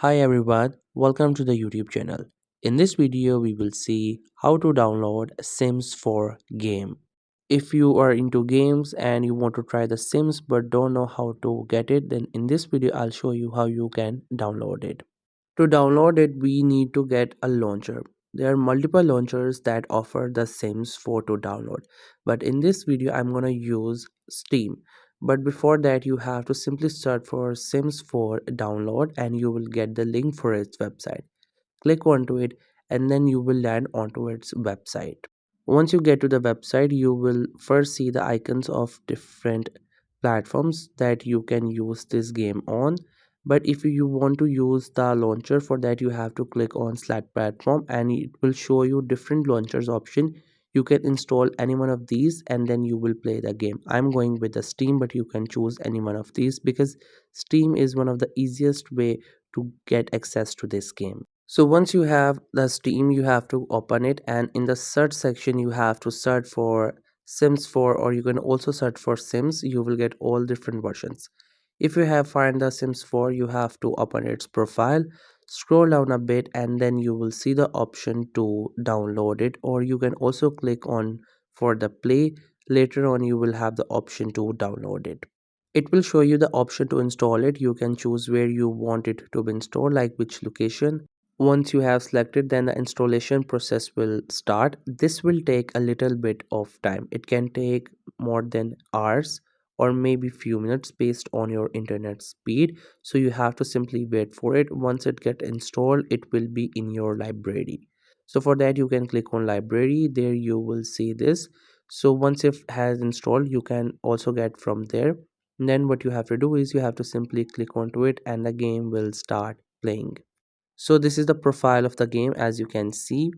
Hi everyone, welcome to the YouTube channel. In this video, we will see how to download Sims 4 game. If you are into games and you want to try the Sims but don't know how to get it, then in this video, I'll show you how you can download it. To download it, we need to get a launcher. There are multiple launchers that offer the Sims 4 to download, but in this video, I'm gonna use Steam. But before that, you have to simply search for Sims 4 download and you will get the link for its website. Click onto it and then you will land onto its website. Once you get to the website, you will first see the icons of different platforms that you can use this game on. But if you want to use the launcher, for that you have to click on select platform and it will show you different launchers option. You can install any one of these and then you will play the game. I'm going with the Steam, but you can choose any one of these because Steam is one of the easiest way to get access to this game. So once you have the Steam, you have to open it, and in the search section you have to search for Sims 4, or you can also search for Sims. You will get all different versions. If you have find the Sims 4, you have to open its profile, scroll down a bit, and then you will see the option to download it, or you can also click on for the play. Later on you will have the option to download it. It will show you the option to install it. You can choose where you want it to be installed, like which location. Once you have selected, then the installation process will start. This will take a little bit of time. It can take more than hours or maybe few minutes based on your internet speed. So you have to simply wait for it. Once it get installed, it will be in your library. So for that, you can click on library. There you will see this. So once it has installed, you can also get from there. Then what you have to do is you have to simply click onto it and the game will start playing. So this is the profile of the game. As you can see,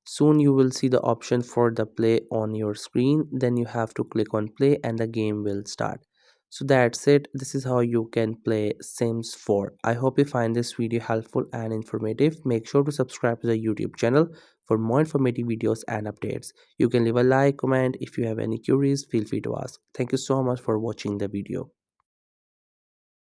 soon you will see the option for the play on your screen. Then you have to click on play and the game will start. So that's it. This is how you can play Sims 4. I hope you find this video helpful and informative. Make sure to subscribe to the YouTube channel for more informative videos and updates. You can leave a like, comment. If you have any queries, feel free to ask. Thank you so much for watching the video.